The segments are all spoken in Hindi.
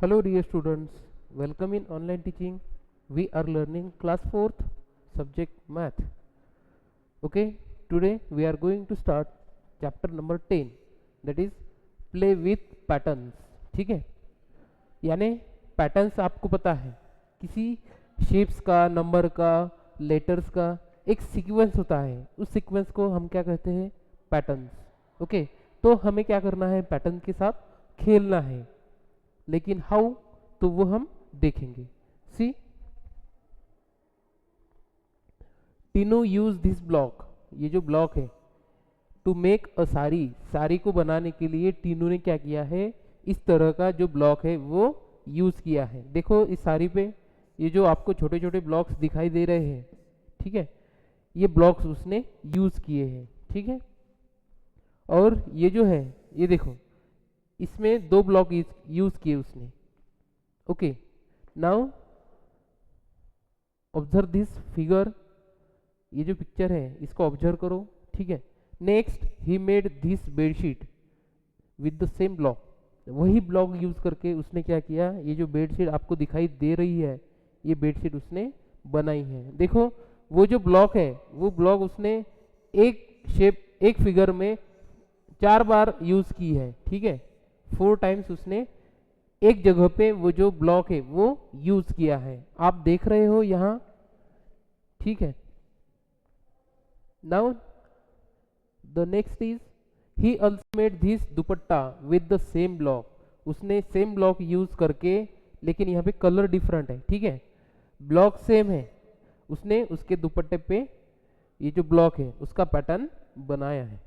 Hello dear students, welcome in online teaching. We are learning class 4th subject math. Okay, today we are going to start chapter number 10, that is play with patterns. ठीक है, यानी पैटर्न्स आपको पता है किसी शेप्स का, नंबर का, लेटर्स का एक सीक्वेंस होता है, उस सीक्वेंस को हम क्या कहते हैं, पैटर्न्स. ओके, तो हमें क्या करना है, पैटर्न के साथ खेलना है, लेकिन हाउ, तो वो हम देखेंगे. See, Tinu use this block, ये जो ब्लॉक है, to make a sari. Sari को बनाने के लिए टीनू ने क्या किया है, इस तरह का जो ब्लॉक है वो यूज किया है. देखो इस साड़ी पे ये जो आपको छोटे छोटे ब्लॉक्स दिखाई दे रहे हैं, ठीक है, ये ब्लॉक्स उसने यूज किए हैं. ठीक है, और ये जो है, ये देखो इसमें दो ब्लॉक यूज किए उसने. Okay, now observe this figure, ये जो पिक्चर है इसको ऑब्जर्व करो. ठीक है, next he made this bedsheet with the same block. वही ब्लॉक यूज करके उसने क्या किया, ये जो बेडशीट आपको दिखाई दे रही है, ये बेडशीट उसने बनाई है. देखो वो जो ब्लॉक है, वो ब्लॉक उसने एक शेप, एक फिगर में 4 बार यूज की है. ठीक है, 4 टाइम्स उसने एक जगह पे वो जो ब्लॉक है वो यूज किया है. आप देख रहे हो यहाँ. ठीक है, now the next is he also made this dupatta with the same block. उसने सेम ब्लॉक यूज करके, लेकिन यहाँ पे कलर डिफरेंट है. ठीक है, ब्लॉक सेम है, उसने उसके दुपट्टे पे ये जो ब्लॉक है उसका पैटर्न बनाया है.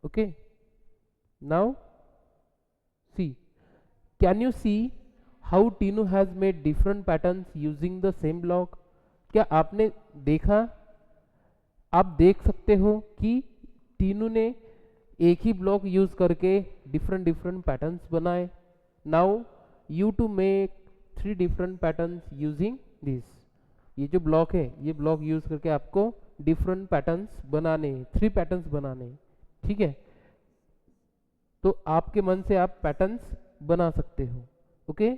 Okay, now see, can you see how Tinu has made different patterns using the same block. क्या आपने देखा, आप देख सकते हो कि टीनू ने एक ही ब्लॉक यूज करके डिफरेंट डिफरेंट पैटर्न्स बनाए. Now you to make 3 different patterns using this. ये जो ब्लॉक है, ये ब्लॉक यूज करके आपको डिफरेंट पैटर्न्स बनाने, 3 पैटर्न्स बनाने. ठीक है, तो आपके मन से आप पैटर्न्स बना सकते हो. ओके,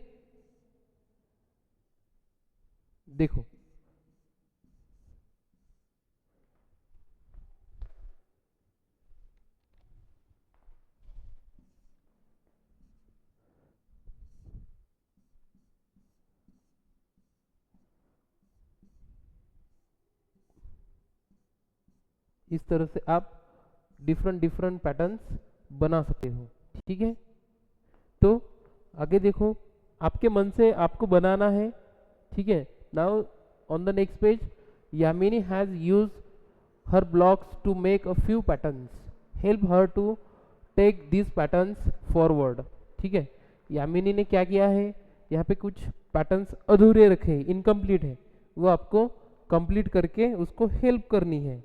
देखो इस तरह से आप डिफरेंट डिफरेंट पैटर्न्स बना सकते हो. ठीक है, तो आगे देखो, आपके मन से आपको बनाना है. ठीक है, now on the next page, Yamini has use her blocks to make a few patterns. Help her to take this patterns forward. ठीक है, यामिनी ने क्या किया है, यहाँ पे कुछ पैटर्न्स अधूरे रखे, इनकम्प्लीट है, वो आपको कंप्लीट करके उसको हेल्प करनी है.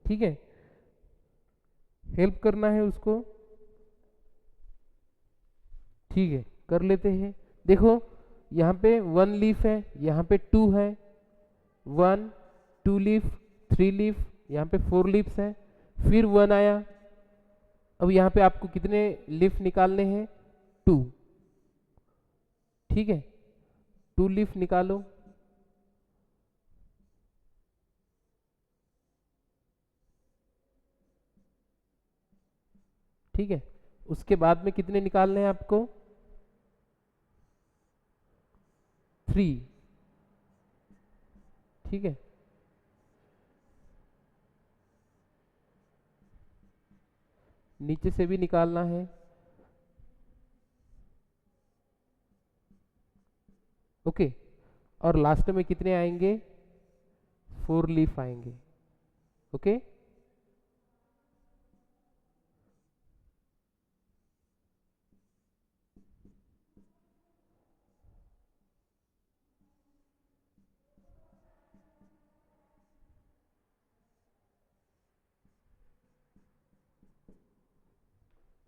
ठीक है, हेल्प करना है उसको. ठीक है, कर लेते हैं. देखो यहाँ पे 1 लीफ है, यहाँ पे 2 है, 1 2 लीफ, 3 लीफ, यहाँ पे 4 लीफ्स है, फिर 1 आया. अब यहाँ पे आपको कितने लीफ निकालने हैं, 2. ठीक है, 2 लीफ निकालो. ठीक है, उसके बाद में कितने निकालने हैं आपको, 3. ठीक है, नीचे से भी निकालना है. ओके, और लास्ट में कितने आएंगे, 4 लीफ आएंगे. ओके,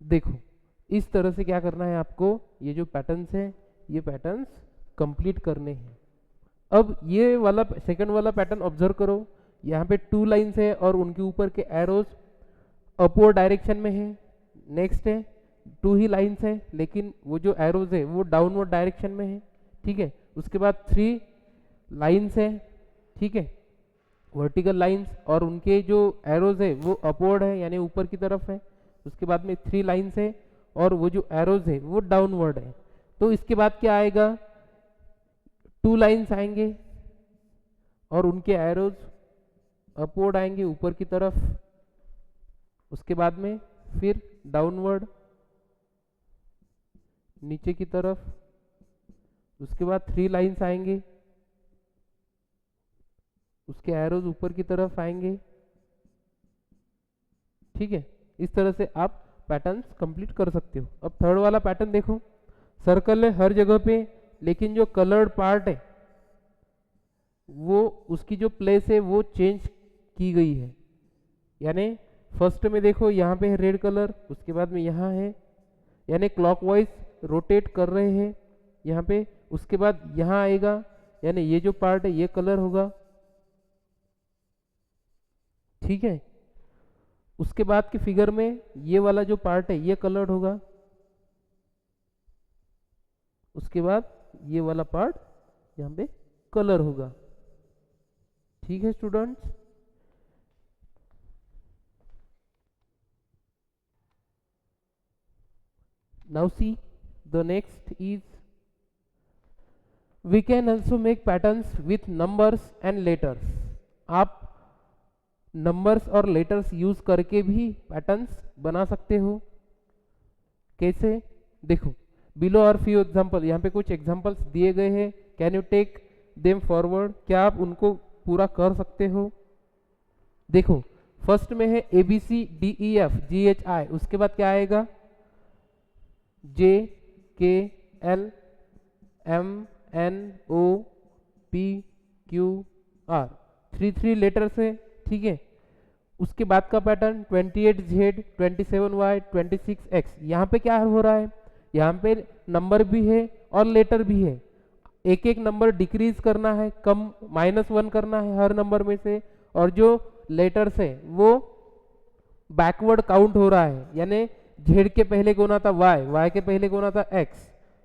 देखो इस तरह से क्या करना है आपको, ये जो पैटर्न्स हैं, ये पैटर्न्स कंप्लीट करने हैं. अब ये वाला सेकंड वाला पैटर्न ऑब्जर्व करो, यहाँ पे 2 लाइन्स है और उनके ऊपर के एरोज अपवर्ड डायरेक्शन में है. नेक्स्ट है टू ही लाइंस है, लेकिन वो जो एरोज है वो डाउनवर्ड डायरेक्शन में है, ठीक है। उसके बाद 3 लाइंस है, ठीक है, वर्टिकल लाइंस, और उनके जो एरोज है वो अपवर्ड है यानी ऊपर की तरफ है। उसके बाद में 3 लाइंस है और वो जो एरोज है वो डाउनवर्ड है। तो इसके बाद क्या आएगा, 2 लाइंस आएंगे और उनके एरोज अपवर्ड आएंगे ऊपर की तरफ। उसके बाद में फिर डाउनवर्ड नीचे की तरफ। उसके बाद 3 लाइंस आएंगे, उसके एरोज ऊपर की तरफ आएंगे, ठीक है। इस तरह से आप पैटर्न्स कंप्लीट कर सकते हो। अब थर्ड वाला पैटर्न देखो, सर्कल है हर जगह पे, लेकिन जो कलर्ड पार्ट है वो उसकी जो प्लेस है वो चेंज की गई है। यानी फर्स्ट में देखो यहाँ पे है रेड कलर, उसके बाद में यहाँ है, यानी क्लॉकवाइज रोटेट कर रहे हैं यहाँ पे। उसके बाद यहाँ आएगा, यानी ये जो पार्ट है ये कलर होगा, ठीक है। उसके बाद के फिगर में ये वाला जो पार्ट है ये कलर्ड होगा, उसके बाद ये वाला पार्ट यहाँ पे कलर होगा, ठीक है students. Now see, the next is we can also make patterns with numbers and letters. आप नंबर्स और लेटर्स यूज करके भी पैटर्न्स बना सकते हो। कैसे, देखो बिलो आर फ्यू एग्जांपल, यहाँ पे कुछ एग्जांपल्स दिए गए हैं। Can you take them forward, क्या आप उनको पूरा कर सकते हो। देखो फर्स्ट में है ABCDEFGHI, उसके बाद क्या आएगा JKLMNOPQR, 3 लेटर्स है, ठीक है। उसके बाद का पैटर्न 28Z 27Y 26X, यहाँ पे क्या हो रहा है, यहाँ पे नंबर भी है और लेटर भी है। एक एक नंबर डिक्रीज करना है, कम -1 करना है हर नंबर में से, और जो लेटर्स है वो बैकवर्ड काउंट हो रहा है, यानी Z के पहले कौन आता Y, Y के पहले कौन आता X।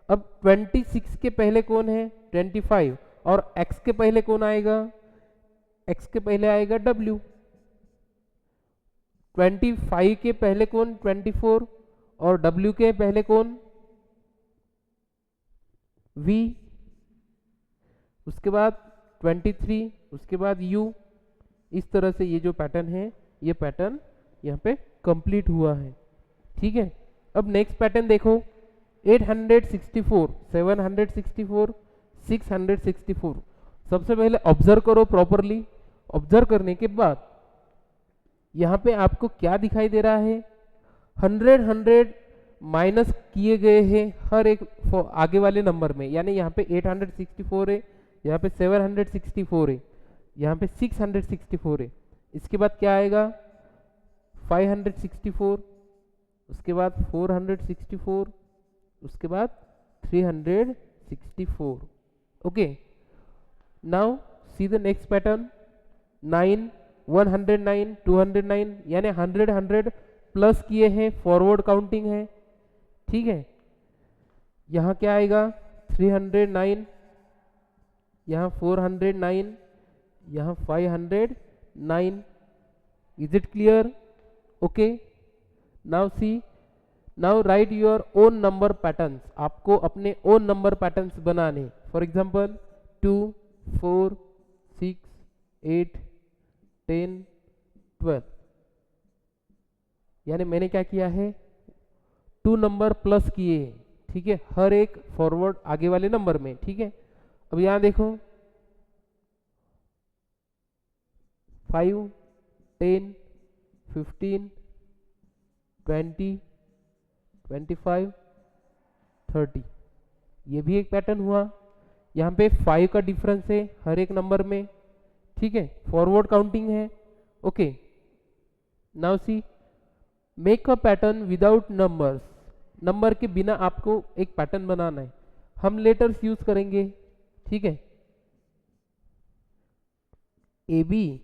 अब 26 के पहले कौन है 25, और X के पहले कौन आएगा, X के पहले आएगा W। 25 के पहले कौन 24, और W के पहले कौन V। उसके बाद 23, उसके बाद U। इस तरह से ये जो पैटर्न है ये पैटर्न यहाँ पे कंप्लीट हुआ है, ठीक है। अब नेक्स्ट पैटर्न देखो, 864 764 664। सबसे पहले ऑब्जर्व करो प्रॉपरली। ऑब्जर्व करने के बाद यहाँ पे आपको क्या दिखाई दे रहा है, 100 माइनस किए गए हैं हर एक आगे वाले नंबर में, यानी यहाँ पे 864 है, यहाँ पे 764 है, यहाँ पे 664 है। इसके बाद क्या आएगा 564, उसके बाद 464, उसके बाद 364। Okay, now see the next pattern, 9 109 209, यानी 100 प्लस किए हैं, फॉरवर्ड काउंटिंग है, ठीक है। यहाँ क्या आएगा 309, यहाँ 409, यहाँ 509। Is it clear? Okay, now see, now right your own number patterns. आपको अपने ओन नंबर पैटर्न्स बनाने, फॉर एग्जांपल 2 4 6 8 10 12, यानी मैंने क्या किया है 2 नंबर प्लस किए हैं, ठीक है, हर एक फॉरवर्ड आगे वाले नंबर में, ठीक है। अब यहाँ देखो 5 10 15 20 25 30, ये भी एक पैटर्न हुआ। यहाँ पे 5 का डिफरेंस है हर एक नंबर में, ठीक है, फॉरवर्ड काउंटिंग है। Okay, now see, make a pattern without numbers. Number के बिना आपको एक पैटर्न बनाना है। हम लेटर्स यूज करेंगे, ठीक है, AB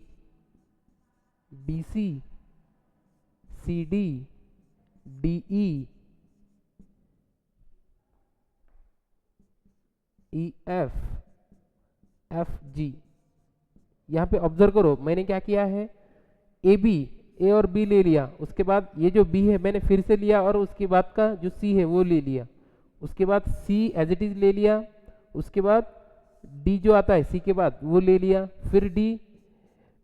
BC CD DE E F, F G. यहाँ पे ऑब्जर्व करो मैंने क्या किया है, ए बी, ए और बी ले लिया, उसके बाद ये जो बी है मैंने फिर से लिया और उसके बाद का जो सी है वो ले लिया, उसके बाद सी एज इट इज ले लिया, उसके बाद डी जो आता है सी के बाद वो ले लिया, फिर डी,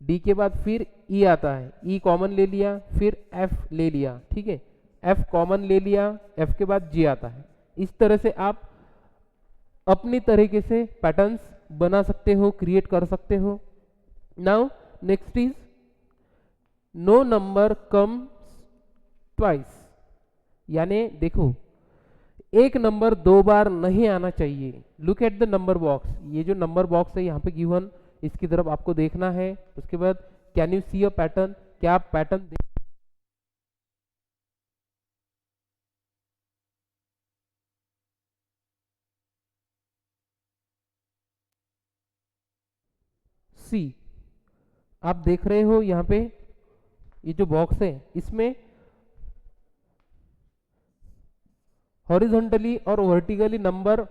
डी के बाद फिर ई आता है, ई कॉमन ले लिया, फिर एफ ले लिया, ठीक है, एफ कॉमन ले लिया, एफ के बाद जी आता है। इस तरह से आप अपनी तरीके से पैटर्न्स बना सकते हो, क्रिएट कर सकते हो। Now next is no number comes twice, यानी देखो एक नंबर दो बार नहीं आना चाहिए। Look at the number box, ये जो नंबर बॉक्स है यहाँ पे गिवन, इसकी तरफ आपको देखना है। उसके बाद can you see a pattern, क्या आप पैटर्न देख, सी आप देख रहे हो यहाँ पे ये जो बॉक्स है इसमें हॉरिजॉन्टली और वर्टिकली नंबर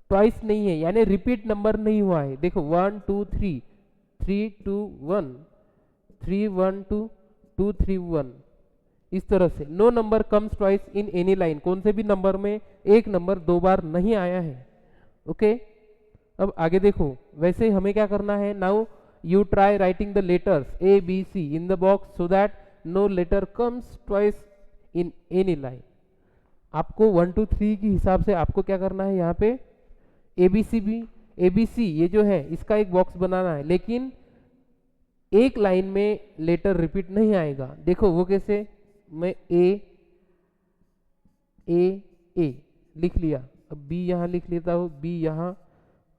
ट्वाइस नहीं है, यानी रिपीट नंबर नहीं हुआ है। देखो 1 2 3, 3 2 1, 3 1 2, 2 3 1, इस तरह से no number comes twice in any line, कौन से भी नंबर में एक नंबर दो बार नहीं आया है। ओके अब आगे देखो, वैसे हमें क्या करना है, now you try writing the letters A B C in the box so that no letter comes twice in any line. आपको 1 2 3 के हिसाब से आपको क्या करना है, यहाँ पे ए बी सी ये जो है इसका एक बॉक्स बनाना है, लेकिन एक लाइन में लेटर रिपीट नहीं आएगा। देखो वो कैसे, मैं ए लिख लिया, अब बी यहाँ लिख लेता हूँ, बी यहाँ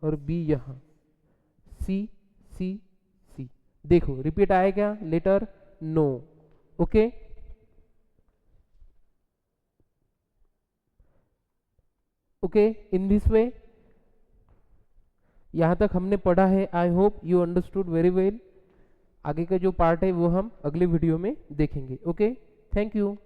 और बी यहाँ, सी सी सी, देखो रिपीट आया क्या letter, no. Okay okay in this way यहाँ तक हमने पढ़ा है। I hope you understood very well. आगे का जो पार्ट है वो हम अगले वीडियो में देखेंगे। Okay thank you.